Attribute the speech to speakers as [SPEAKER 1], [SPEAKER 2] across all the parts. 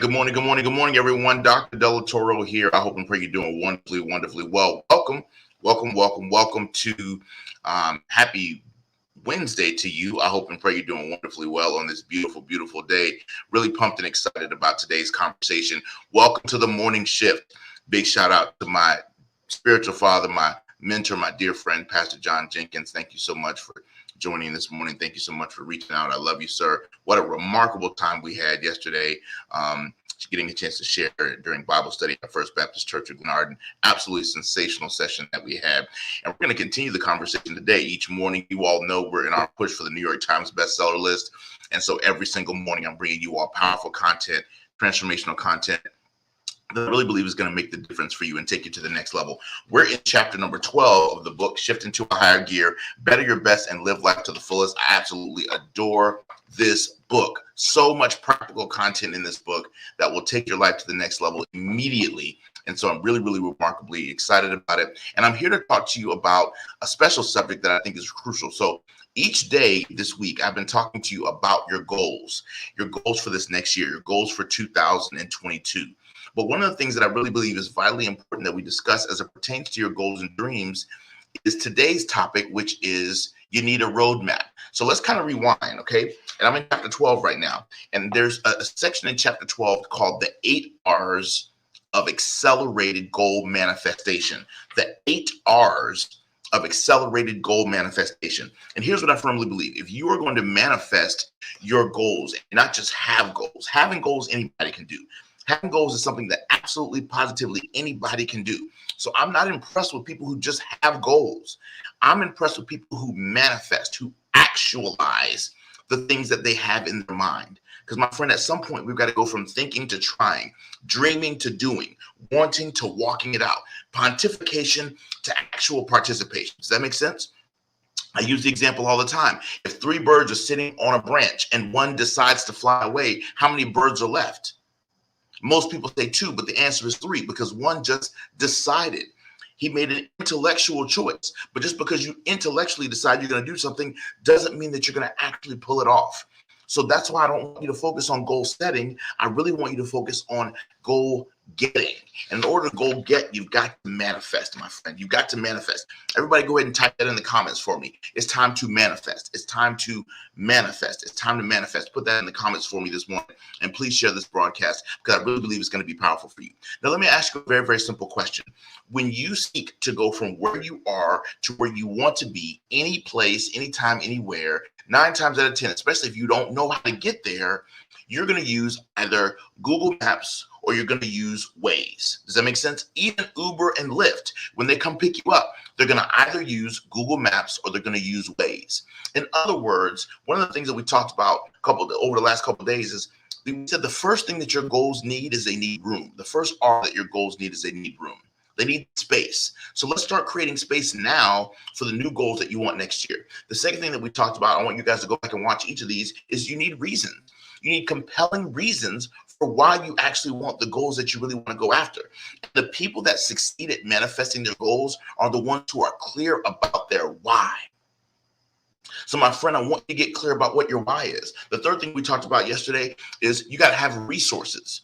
[SPEAKER 1] Good morning, everyone. Dr. Delatoro here. I hope and pray you're doing wonderfully, wonderfully well. Welcome to Happy Wednesday to you. I hope and pray you're doing wonderfully well on this beautiful, beautiful day. Really pumped and excited about today's conversation. Welcome to the morning shift. Big shout out to my spiritual father, my mentor, my dear friend, Pastor John Jenkins. Thank you so much for joining this morning. Thank you so much for reaching out. I love you, sir. What a remarkable time we had yesterday. Getting a chance to share during Bible study at First Baptist Church of Glenarden. Absolutely sensational session that we had. And we're going to continue the conversation today. Each morning, you all know we're in our push for the New York Times bestseller list. And so every single morning, I'm bringing you all powerful content, transformational content that I really believe is going to make the difference for you and take you to the next level. We're in chapter number 12 of the book, Shifting to a Higher Gear, Better Your Best and Live Life to the Fullest. I absolutely adore this book. So much practical content in this book that will take your life to the next level immediately. And so I'm really, really remarkably excited about it. And I'm here to talk to you about a special subject that I think is crucial. So each day this week, I've been talking to you about your goals for this next year, your goals for 2022. But one of the things that I really believe is vitally important that we discuss as it pertains to your goals and dreams is today's topic, which is you need a roadmap. So let's kind of rewind, okay? And I'm in chapter 12 right now. And there's a section in chapter 12 called the 8 R's of accelerated goal manifestation. The 8 R's of accelerated goal manifestation. And here's what I firmly believe. If you are going to manifest your goals, and not just have goals, having goals anybody can do. Having goals is something that absolutely, positively anybody can do. So I'm not impressed with people who just have goals. I'm impressed with people who manifest, who actualize the things that they have in their mind. Because my friend, at some point, we've got to go from thinking to trying, dreaming to doing, wanting to walking it out, pontification to actual participation. Does that make sense? I use the example all the time. If 3 birds are sitting on a branch and one decides to fly away, how many birds are left? Most people say 2, but the answer is 3 because one just decided. He made an intellectual choice. But just because you intellectually decide you're going to do something doesn't mean that you're going to actually pull it off. So that's why I don't want you to focus on goal setting. I really want you to focus on goal getting. And in order to goal get, you've got to manifest, my friend. You've got to manifest. Everybody go ahead and type that in the comments for me. It's time to manifest. It's time to manifest. It's time to manifest. Put that in the comments for me this morning. And please share this broadcast because I really believe it's going to be powerful for you. Now, let me ask you a very, very simple question. When you seek to go from where you are to where you want to be, any place, anytime, anywhere, 9 times out of 10, especially if you don't know how to get there, you're going to use either Google Maps or you're going to use Waze. Does that make sense? Even Uber and Lyft, when they come pick you up, they're going to either use Google Maps or they're going to use Waze. In other words, one of the things that we talked about over the last couple of days is we said the first thing that your goals need is they need room. The first R that your goals need is they need room. They need space. So let's start creating space now for the new goals that you want next year. The second thing that we talked about, I want you guys to go back and watch each of these, is you need reasons. You need compelling reasons for why you actually want the goals that you really want to go after. And the people that succeed at manifesting their goals are the ones who are clear about their why. So my friend, I want you to get clear about what your why is. The third thing we talked about yesterday is you got to have resources.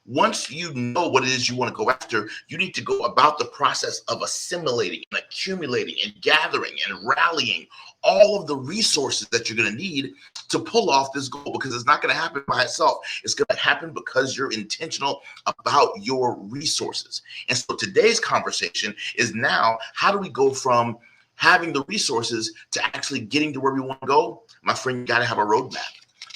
[SPEAKER 1] Once you know what it is you want to go after, you need to go about the process of assimilating and accumulating and gathering and rallying all of the resources that you're going to need to pull off this goal, because it's not going to happen by itself. It's going to happen because you're intentional about your resources. And so today's conversation is now, how do we go from having the resources to actually getting to where we want to go? My friend, you got to have a roadmap.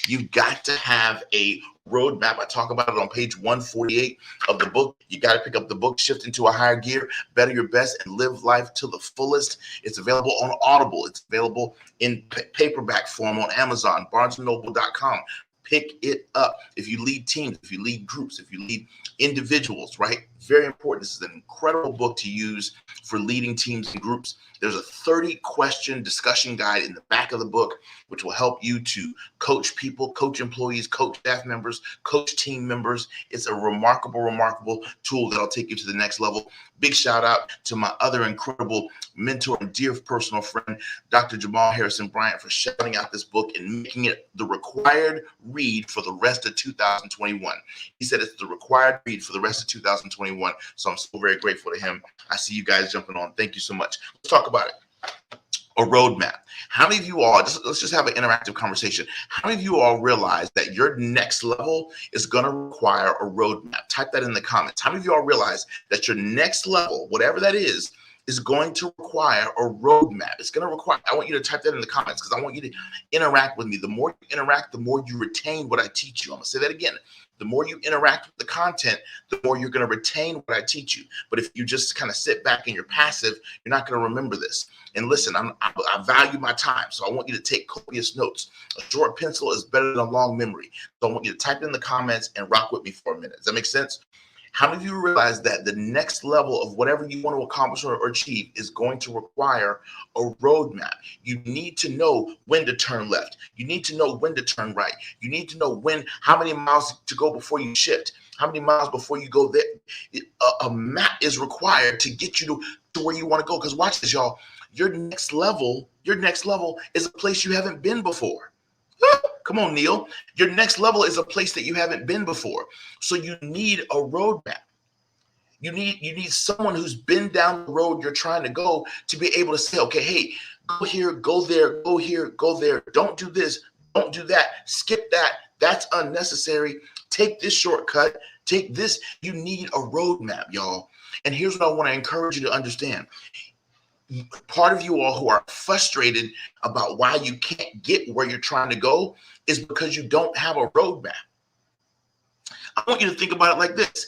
[SPEAKER 1] You've got to have a roadmap. I talk about it on page 148 of the book. You got to pick up the book, Shift into a Higher Gear, Better Your Best and Live Life to the Fullest. It's available on Audible. It's available in paperback form on Amazon, BarnesandNoble.com. Pick it up. If you lead teams, if you lead groups, if you lead individuals, right? Very important. This is an incredible book to use for leading teams and groups. There's a 30-question discussion guide in the back of the book, which will help you to coach people, coach employees, coach staff members, coach team members. It's a remarkable, remarkable tool that'll take you to the next level. Big shout out to my other incredible mentor and dear personal friend, Dr. Jamal Harrison Bryant, for shouting out this book and making it the required read for the rest of 2021. He said it's the required read for the rest of 2021. So I'm so very grateful to him. I see you guys jumping on. Thank you so much. Let's talk about it. A roadmap. How many of you all, let's just have an interactive conversation. How many of you all realize that your next level is going to require a roadmap? Type that in the comments. How many of you all realize that your next level, whatever that is going to require a roadmap? It's going to require, I want you to type that in the comments because I want you to interact with me. The more you interact, the more you retain what I teach you. I'm going to say that again. The more you interact with the content, the more you're going to retain what I teach you. But if you just kind of sit back and you're passive, you're not going to remember this. And listen, I value my time, so I want you to take copious notes. A short pencil is better than a long memory. So I want you to type in the comments and rock with me for a minute. Does that make sense? How many of you realize that the next level of whatever you want to accomplish or achieve is going to require a roadmap? You need to know when to turn left. You need to know when to turn right. You need to know how many miles to go before you shift, how many miles before you go there. A map is required to get you to where you want to go. Because watch this, y'all. Your next level is a place you haven't been before. Come on, Neil. Your next level is a place that you haven't been before. So you need a roadmap. You need someone who's been down the road you're trying to go to be able to say, okay, hey, go here, go there, go here, go there. Don't do this, don't do that, skip that. That's unnecessary. Take this shortcut, take this. You need a roadmap, y'all. And here's what I want to encourage you to understand. Part of you all who are frustrated about why you can't get where you're trying to go is because you don't have a roadmap. I want you to think about it like this.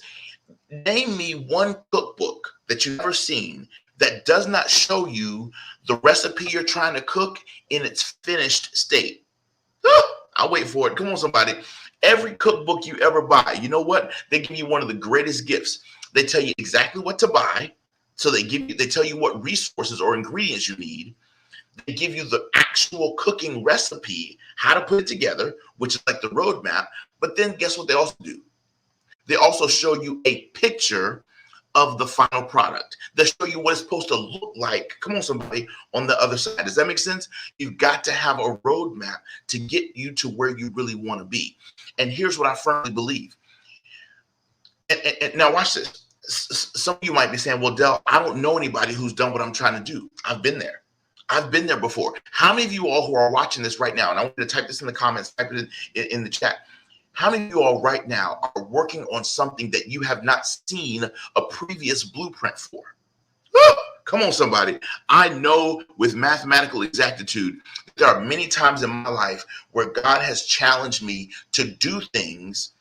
[SPEAKER 1] Name me one cookbook that you've ever seen that does not show you the recipe you're trying to cook in its finished state. I'll wait for it. Come on, somebody. Every cookbook you ever buy, you know what? They give you one of the greatest gifts. They tell you exactly what to buy. So they tell you what resources or ingredients you need. They give you the actual cooking recipe, how to put it together, which is like the roadmap. But then guess what they also do? They also show you a picture of the final product. They show you what it's supposed to look like. Come on, somebody, on the other side. Does that make sense? You've got to have a roadmap to get you to where you really want to be. And here's what I firmly believe. And now watch this. Some of you might be saying, well, Del, I don't know anybody who's done what I'm trying to do. I've been there. I've been there before. How many of you all who are watching this right now, and I want you to type this in the comments, type it in the chat. How many of you all right now are working on something that you have not seen a previous blueprint for? Come on, somebody. I know with mathematical exactitude, there are many times in my life where God has challenged me to do things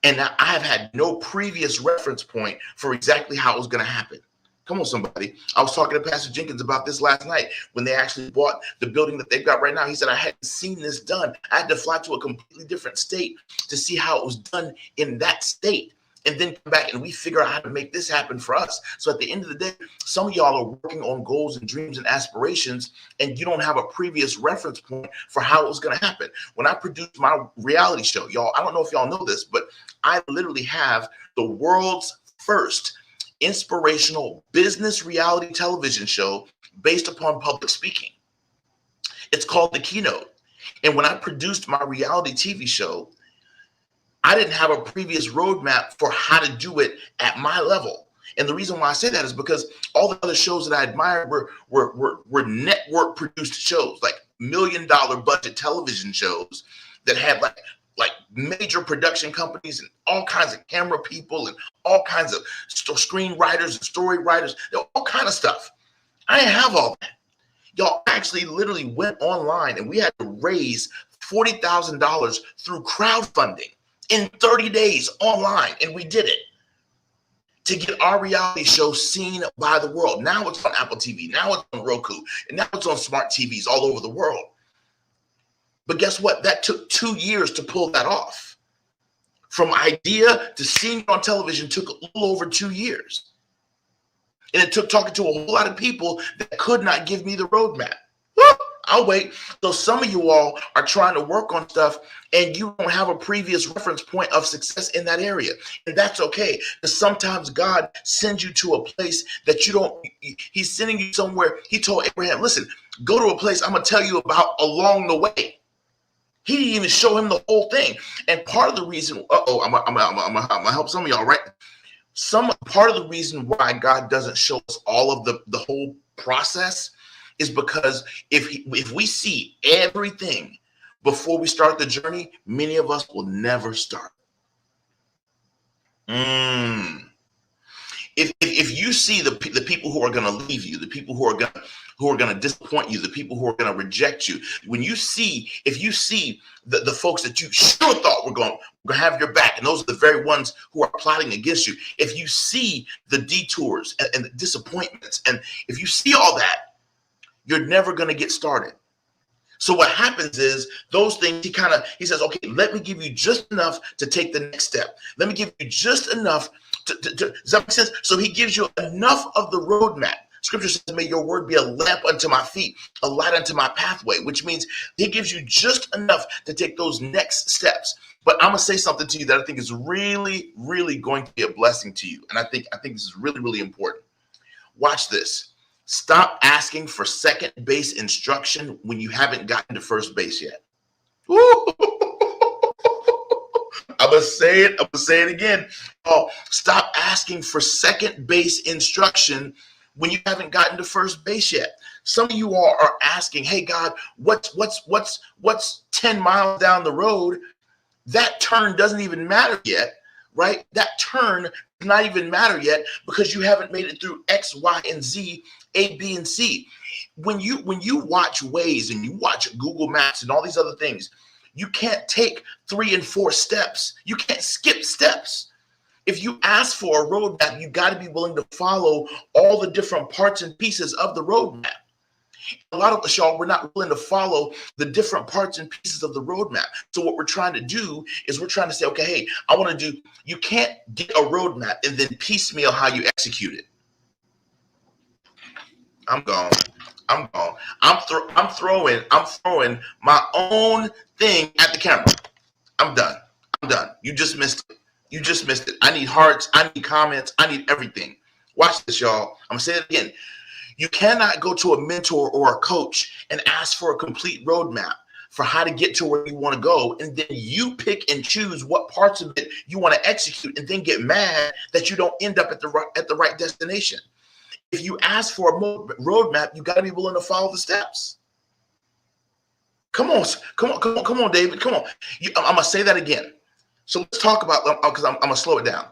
[SPEAKER 1] and I have had no previous reference point for exactly how it was going to happen. Come on, somebody. I was talking to Pastor Jenkins about this last night when they actually bought the building that they've got right now. He said, I hadn't seen this done. I had to fly to a completely different state to see how it was done in that state. And then come back and we figure out how to make this happen for us. So at the end of the day, some of y'all are working on goals and dreams and aspirations, and you don't have a previous reference point for how it was going to happen. When I produced my reality show, y'all, I don't know if y'all know this, but I literally have the world's first inspirational business reality television show based upon public speaking. It's called The Keynote. And when I produced my reality TV show, I didn't have a previous roadmap for how to do it at my level. And the reason why I say that is because all the other shows that I admired were network produced shows, like $1 million budget television shows that had like major production companies and all kinds of camera people and all kinds of screenwriters and story writers, all kind of stuff. I didn't have all that. Y'all, actually literally went online and we had to raise $40,000 through crowdfunding in 30 days online, and we did it to get our reality show seen by the world. Now it's on Apple TV, now it's on Roku, and now it's on smart TVs all over the world. But guess what? That took 2 years to pull that off. From idea to seeing it on television took a little over 2 years. And it took talking to a whole lot of people that could not give me the roadmap. I'll wait. So some of you all are trying to work on stuff and you don't have a previous reference point of success in that area. And that's okay. Because sometimes God sends you to a place that you don't, he's sending you somewhere. He told Abraham, listen, go to a place I'm going to tell you about along the way. He didn't even show him the whole thing. And part of the reason, I'm gonna help some of y'all, right? Some part of the reason why God doesn't show us all of the whole process is because if we see everything before we start the journey, many of us will never start. If you see the people who are going to leave you, the people who are going to disappoint you, the people who are going to reject you, if you see the folks that you sure thought were going to have your back, and those are the very ones who are plotting against you, if you see the detours and the disappointments, and if you see all that, you're never going to get started. So what happens is those things, he says, okay, let me give you just enough to take the next step. Let me give you just enough does that make sense? So he gives you enough of the roadmap. Scripture says, may your word be a lamp unto my feet, a light unto my pathway, which means he gives you just enough to take those next steps. But I'm going to say something to you that I think is really, really going to be a blessing to you. And I think this is really, really important. Watch this. Stop asking for second base instruction when you haven't gotten to first base yet. Woo! I'm going to say it again. Oh, stop asking for second base instruction when you haven't gotten to first base yet. Some of you all are asking, hey, God, what's 10 miles down the road? That turn doesn't even matter yet, right? That turn does not even matter yet because you haven't made it through X, Y, and Z, A, B, and C. When you watch Waze and you watch Google Maps and all these other things, you can't take 3 and 4 steps. You can't skip steps. If you ask for a roadmap, you got to be willing to follow all the different parts and pieces of the roadmap. A lot of us, y'all, we're not willing to follow the different parts and pieces of the roadmap. So what we're trying to do is we're trying to say, okay, hey, you can't get a roadmap and then piecemeal how you execute it. I'm gone. I'm throwing my own thing at the camera. I'm done. You just missed it. I need hearts. I need comments. I need everything. Watch this, y'all. I'm going to say it again. You cannot go to a mentor or a coach and ask for a complete roadmap for how to get to where you want to go. And then you pick and choose what parts of it you want to execute and then get mad that you don't end up at the right destination. If you ask for a roadmap, you got to be willing to follow the steps. Come on, David. Come on. I'm going to say that again. So let's talk about, because I'm going to slow it down.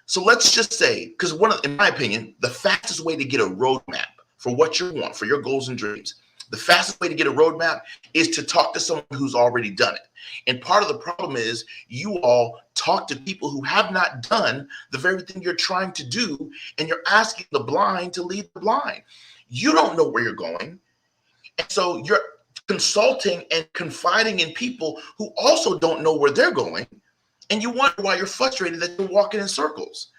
[SPEAKER 1] So let's just say, because in my opinion, the fastest way to get a roadmap for what you want, for your goals and dreams, the fastest way to get a roadmap is to talk to someone who's already done it. And part of the problem is you all talk to people who have not done the very thing you're trying to do, and you're asking the blind to lead the blind. You don't know where you're going. And so you're consulting and confiding in people who also don't know where they're going. And you wonder why you're frustrated that you're walking in circles.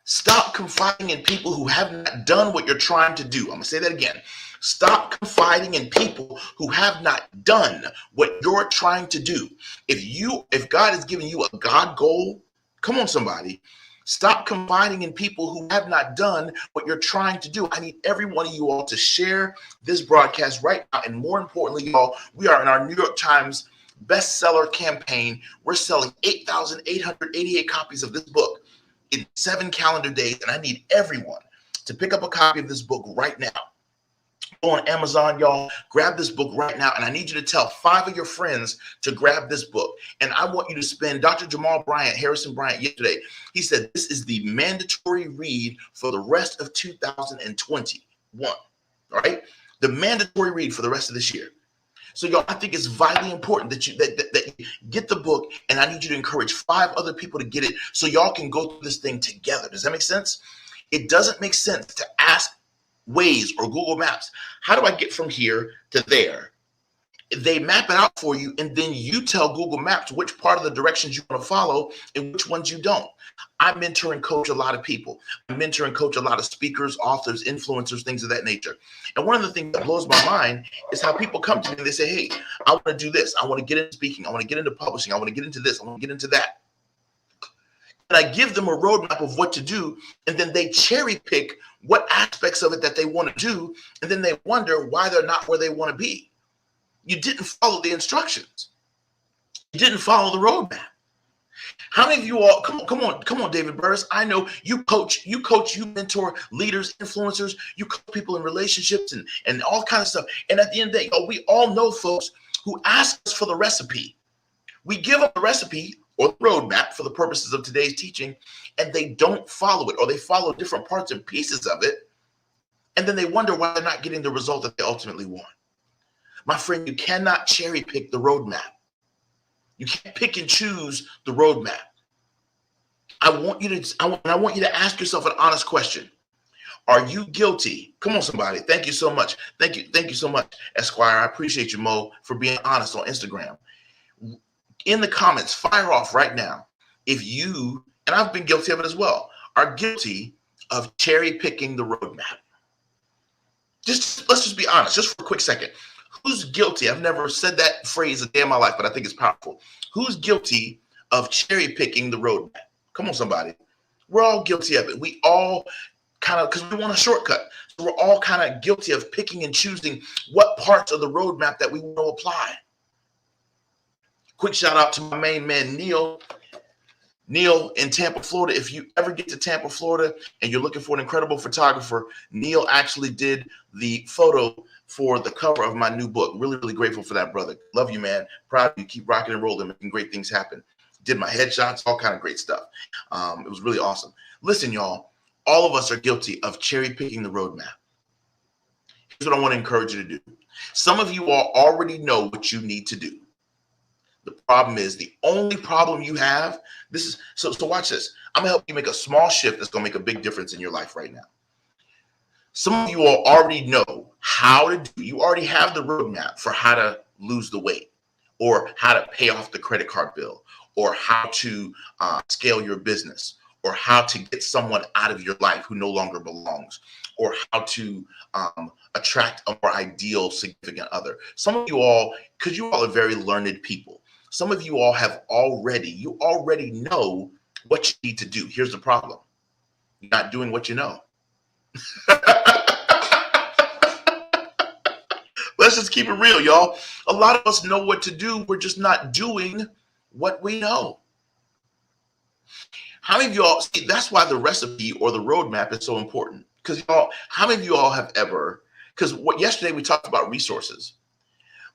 [SPEAKER 1] Stop confiding in people who have not done what you're trying to do. I'm going to say that again. Stop confiding in people who have not done what you're trying to do. If God has given you a God goal, come on, somebody. Stop confiding in people who have not done what you're trying to do. I need every one of you all to share this broadcast right now. And more importantly, y'all, we are in our New York Times bestseller campaign. We're selling 8,888 copies of this book in 7 calendar days. And I need everyone to pick up a copy of this book right now. Go on Amazon, y'all. Grab this book right now. And I need you to tell 5 of your friends to grab this book. And I want you to spend, Dr. Jamal Bryant, Harrison Bryant, yesterday, he said this is the mandatory read for the rest of 2021. All right? The mandatory read for the rest of this year. So, y'all, I think it's vitally important that you get the book, and I need you to encourage 5 other people to get it so y'all can go through this thing together. Does that make sense? It doesn't make sense to ask Waze or Google Maps, how do I get from here to there? They map it out for you, and then you tell Google Maps which part of the directions you want to follow and which ones you don't. I mentor and coach a lot of people. I mentor and coach a lot of speakers, authors, influencers, things of that nature. And one of the things that blows my mind is how people come to me and they say, hey, I want to do this. I want to get into speaking. I want to get into publishing. I want to get into this. I want to get into that. And I give them a roadmap of what to do, and then they cherry pick what aspects of it that they want to do, and then they wonder why they're not where they want to be. You didn't follow the instructions. You didn't follow the roadmap. How many of you all, come on, David Burris. I know you coach, you mentor leaders, influencers, you coach people in relationships and all kind of stuff. And at the end of the day, we all know folks who ask us for the recipe. We give them the recipe or the roadmap for the purposes of today's teaching, and they don't follow it, or they follow different parts and pieces of it. And then they wonder why they're not getting the result that they ultimately want. My friend, you cannot cherry pick the roadmap. You can't pick and choose the roadmap. I want you to ask yourself an honest question. Are you guilty? Come on, somebody. Thank you so much. Thank you so much, Esquire. I appreciate you, Mo, for being honest on Instagram. In the comments, fire off right now if you, and I've been guilty of it as well, are guilty of cherry picking the roadmap. Let's just be honest, just for a quick second. Who's guilty? I've never said that phrase a day in my life, but I think it's powerful. Who's guilty of cherry picking the roadmap? Come on, somebody. We're all guilty of it. We all kind of, because we want a shortcut. So we're all kind of guilty of picking and choosing what parts of the roadmap that we want to apply. Quick shout out to my main man, Neil. Neil in Tampa, Florida. If you ever get to Tampa, Florida, and you're looking for an incredible photographer, Neil actually did the photo for the cover of my new book. Really, really grateful for that, brother. Love you, man. Proud of you. Keep rocking and rolling, making great things happen. Did my headshots, all kind of great stuff. It was really awesome. Listen, y'all, all of us are guilty of cherry picking the roadmap. Here's what I want to encourage you to do. Some of you all already know what you need to do. The problem is, the only problem you have, so watch this. I'm gonna help you make a small shift that's gonna make a big difference in your life right now. Some of you all already know how to do, you already have the roadmap for how to lose the weight, or how to pay off the credit card bill, or how to scale your business, or how to get someone out of your life who no longer belongs, or how to attract a more ideal significant other. Some of you all, because you all are very learned people, some of you all you already know what you need to do. Here's the problem. You're not doing what you know. Let's just keep it real, y'all. A lot of us know what to do. We're just not doing what we know. How many of y'all, see, that's why the recipe or the roadmap is so important. Because y'all, how many of you all have ever, because yesterday we talked about resources.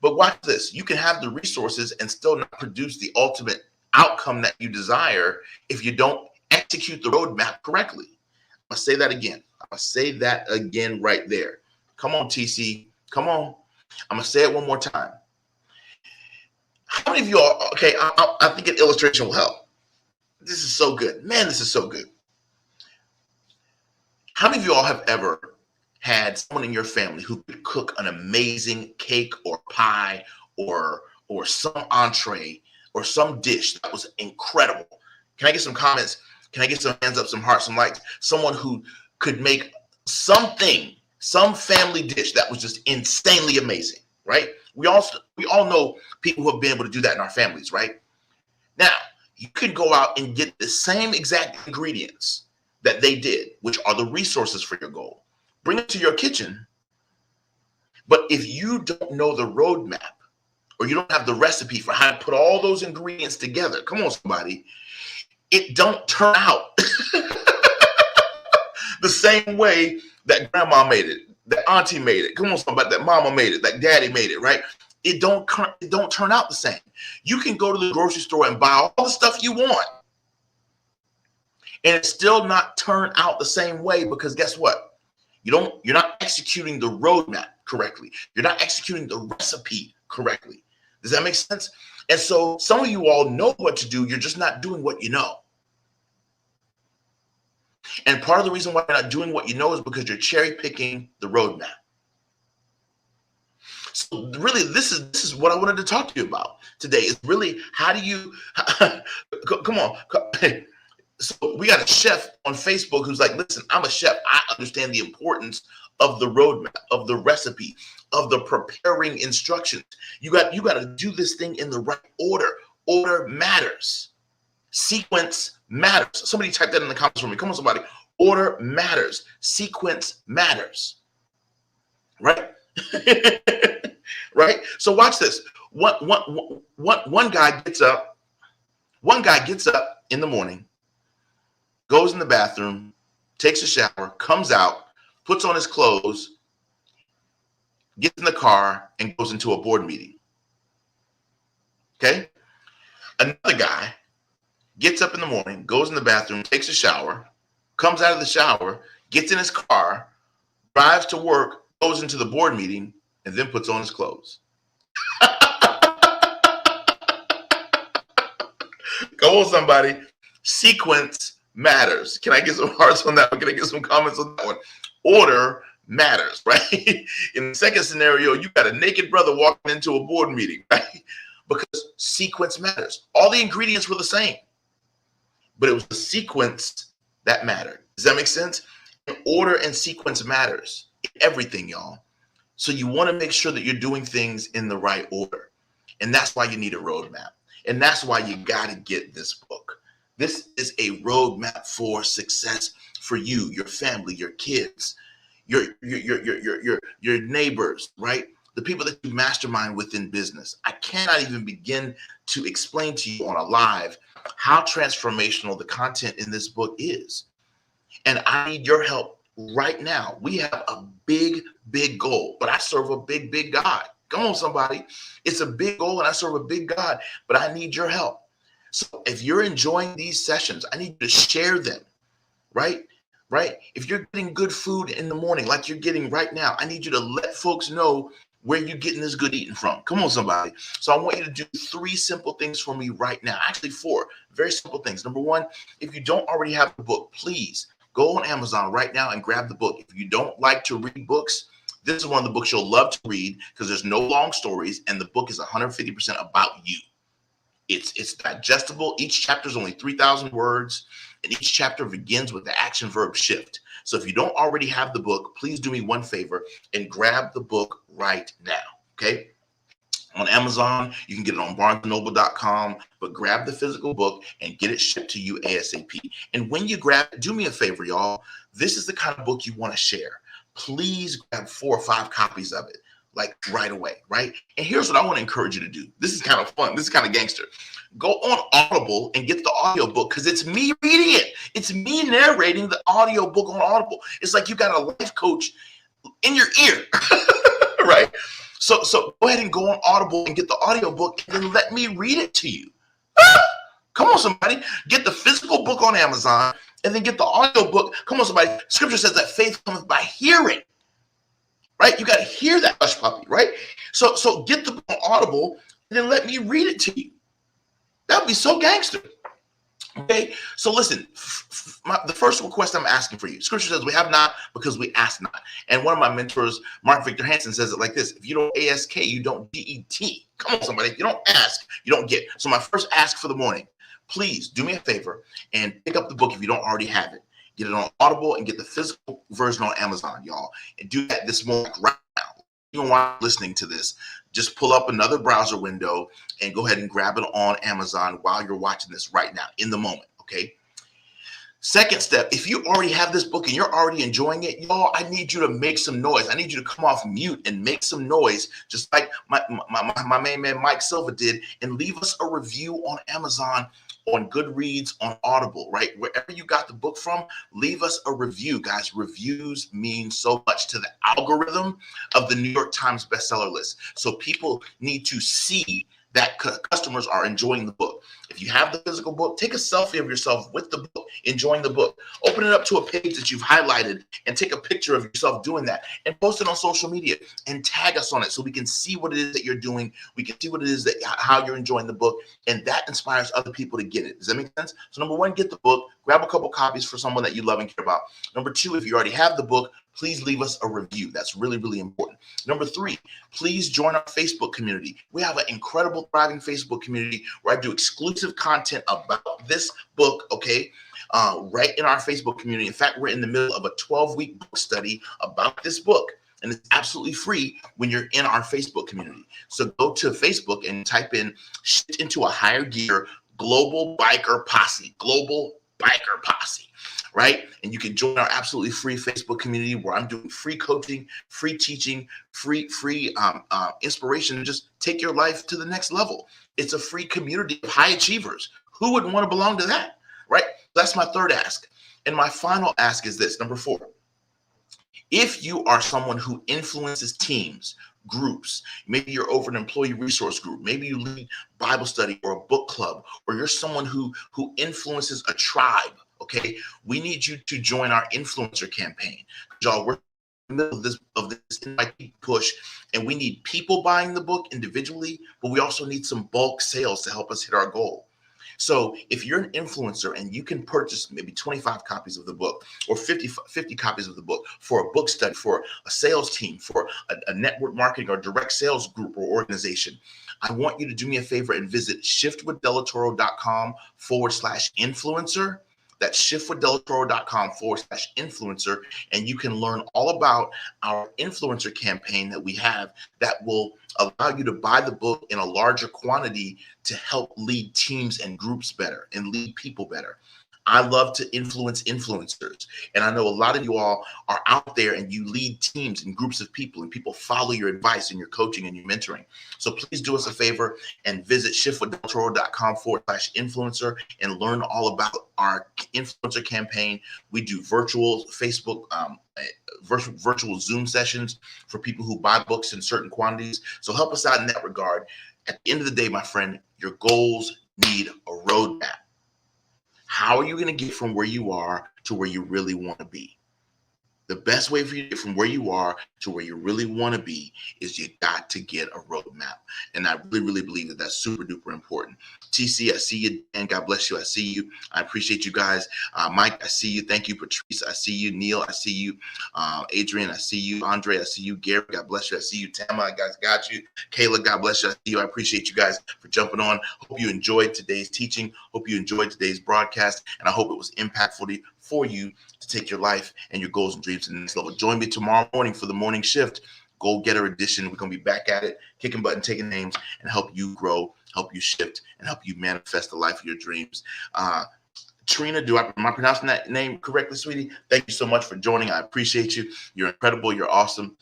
[SPEAKER 1] But watch this. You can have the resources and still not produce the ultimate outcome that you desire if you don't execute the roadmap correctly. I'm going to say that again. I'm going to say that again right there. Come on, TC. Come on. I'm going to say it one more time. How many of you all, okay, I think an illustration will help. This is so good. Man, this is so good. How many of you all have ever had someone in your family who could cook an amazing cake or pie or some entree or some dish that was incredible? Can I get some comments? Can I get some hands up, some hearts, some likes? Someone who could make something, some family dish that was just insanely amazing, right? We all know people who have been able to do that in our families, right? Now, you can go out and get the same exact ingredients that they did, which are the resources for your goal. Bring it to your kitchen. But if you don't know the roadmap, or you don't have the recipe for how to put all those ingredients together, come on, somebody, it don't turn out the same way that grandma made it, that auntie made it. Come on, somebody, that mama made it, that daddy made it, right? It don't turn out the same. You can go to the grocery store and buy all the stuff you want, and it still not turn out the same way, because guess what? You're not executing the roadmap correctly. You're not executing the recipe correctly. Does that make sense? And so some of you all know what to do. You're just not doing what you know. And part of the reason why you're not doing what you know is because you're cherry picking the roadmap. So really, this is what I wanted to talk to you about today, is really, how do you, come on. So we got a chef on Facebook who's like, listen, I'm a chef. I understand the importance of the roadmap, of the recipe, of the preparing instructions. You got to do this thing in the right order. Order matters. Sequence matters. Somebody type that in the comments for me. Come on, somebody. Order matters. Sequence matters. Right? right? So watch this. One guy gets up. One guy gets up in the morning, goes in the bathroom, takes a shower, comes out, puts on his clothes, gets in the car, and goes into a board meeting. Okay? Another guy gets up in the morning, goes in the bathroom, takes a shower, comes out of the shower, gets in his car, drives to work, goes into the board meeting, and then puts on his clothes. Come on, somebody. Sequence matters. Can I get some hearts on that one? Can I get some comments on that one? Order matters, right? In the second scenario, you got a naked brother walking into a board meeting, right? Because sequence matters. All the ingredients were the same, but it was the sequence that mattered. Does that make sense? And order and sequence matters in everything, y'all. So you want to make sure that you're doing things in the right order. And that's why you need a roadmap. And that's why you got to get this book. This is a roadmap for success for you, your family, your kids, your neighbors, right? The people that you mastermind within business. I cannot even begin to explain to you on a live how transformational the content in this book is. And I need your help right now. We have a big, big goal, but I serve a big, big God. Come on, somebody. It's a big goal and I serve a big God, but I need your help. So if you're enjoying these sessions, I need you to share them, right? Right? If you're getting good food in the morning, like you're getting right now, I need you to let folks know where you're getting this good eating from. Come on, somebody. So I want you to do 3 simple things for me right now. Actually, 4 very simple things. Number 1, if you don't already have the book, please go on Amazon right now and grab the book. If you don't like to read books, this is one of the books you'll love to read because there's no long stories and the book is 150% about you. It's digestible. Each chapter is only 3,000 words, and each chapter begins with the action verb shift. So if you don't already have the book, please do me one favor and grab the book right now, okay? On Amazon, you can get it on barnesandnoble.com, but grab the physical book and get it shipped to you ASAP. And when you grab it, do me a favor, y'all. This is the kind of book you want to share. Please grab 4 or 5 copies of it, like right away, right? And here's what I want to encourage you to do. This is kind of fun. This is kind of gangster. Go on Audible and get the audiobook because it's me reading it. It's me narrating the audiobook on Audible. It's like you got a life coach in your ear, right? So go ahead and go on Audible and get the audiobook and then let me read it to you. Come on, somebody. Get the physical book on Amazon and then get the audiobook. Come on, somebody. Scripture says that faith comes by hearing. Right? You got to hear that hush puppy, right? So get the book on Audible and then let me read it to you. That would be so gangster. Okay? So listen, the first request I'm asking for you. Scripture says we have not because we ask not. And one of my mentors, Mark Victor Hansen, says it like this. If you don't ASK, you don't GET. Come on, somebody. If you don't ask, you don't get. So my first ask for the morning, please do me a favor and pick up the book if you don't already have it. Get it on Audible and get the physical version on Amazon, y'all. And do that this morning right now. Even while you're listening to this, just pull up another browser window and go ahead and grab it on Amazon while you're watching this right now in the moment, okay? Second step, if you already have this book and you're already enjoying it, y'all, I need you to make some noise. I need you to come off mute and make some noise, just like my main man Mike Silva did, and leave us a review on Amazon, on Goodreads, on Audible, right? Wherever you got the book from, leave us a review, guys. Reviews mean so much to the algorithm of the New York Times bestseller list. So people need to see that customers are enjoying the book. If you have the physical book, take a selfie of yourself with the book, enjoying the book. Open it up to a page that you've highlighted and take a picture of yourself doing that and post it on social media and tag us on it so we can see what it is that you're doing. We can see what it is that how you're enjoying the book, and that inspires other people to get it. Does that make sense? So number 1, get the book. Grab a couple copies for someone that you love and care about. Number 2, if you already have the book, please leave us a review. That's really, really important. Number 3, please join our Facebook community. We have an incredible, thriving Facebook community where I do exclusive content about this book, okay, right in our Facebook community. In fact, we're in the middle of a 12-week book study about this book, and it's absolutely free when you're in our Facebook community. So go to Facebook and type in Shift into a Higher Gear Global Biker Posse, Global biker posse, right? And you can join our absolutely free Facebook community where I'm doing free coaching, free teaching, free inspiration, and just take your life to the next level. It's a free community of high achievers. Who wouldn't want to belong to that, right? That's my third ask. And my final ask is this, number 4. If you are someone who influences teams, groups, maybe you're over an employee resource group, maybe you lead Bible study or a book club, or you're someone who influences a tribe, okay, we need you to join our influencer campaign. Y'all, we're in the middle of this NYT push, and we need people buying the book individually, but we also need some bulk sales to help us hit our goal. So if you're an influencer and you can purchase maybe 25 copies of the book or 50 copies of the book for a book study, for a sales team, for a network marketing or direct sales group or organization, I want you to do me a favor and visit shiftwithdelatoro.com/influencer. That's shiftwithdelatoro.com/influencer. And you can learn all about our influencer campaign that we have that will allow you to buy the book in a larger quantity to help lead teams and groups better and lead people better. I love to influence influencers. And I know a lot of you all are out there and you lead teams and groups of people, and people follow your advice and your coaching and your mentoring. So please do us a favor and visit shiftwithdelatoro.com/influencer and learn all about our influencer campaign. We do virtual Facebook, virtual Zoom sessions for people who buy books in certain quantities. So help us out in that regard. At the end of the day, my friend, your goals need a roadmap. How are you going to get from where you are to where you really want to be? The best way for you to get from where you are to where you really want to be is you got to get a roadmap. And I really, really believe that that's super duper important. TC, I see you. Dan, God bless you. I see you. I appreciate you guys. Mike, I see you. Thank you. Patrice, I see you. Neil, I see you. Adrian, I see you. Andre, I see you. Gary, God bless you. I see you. Tama, I got you. Kayla, God bless you. I see you. I appreciate you guys for jumping on. Hope you enjoyed today's teaching. Hope you enjoyed today's broadcast. And I hope it was impactful for you to take your life and your goals and dreams to the next level. Join me tomorrow morning for the morning shift, Goal Getter edition. We're going to be back at it, kicking butt and taking names, and help you grow, help you shift, and help you manifest the life of your dreams. Trina, am I pronouncing that name correctly, sweetie? Thank you so much for joining. I appreciate you. You're incredible. You're awesome.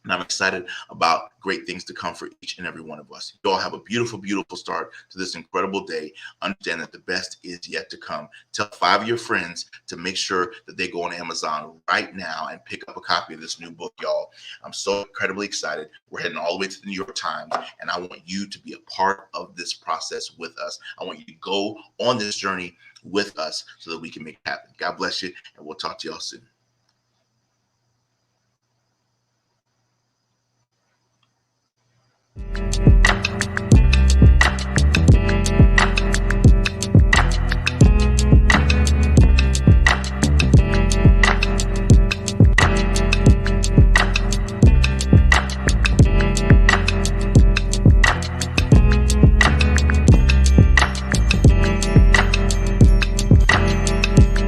[SPEAKER 1] And I'm excited about great things to come for each and every one of us. You all have a beautiful, beautiful start to this incredible day. Understand that the best is yet to come. Tell 5 of your friends to make sure that they go on Amazon right now and pick up a copy of this new book, y'all. I'm so incredibly excited. We're heading all the way to the New York Times, and I want you to be a part of this process with us. I want you to go on this journey with us so that we can make it happen. God bless you, and we'll talk to y'all soon.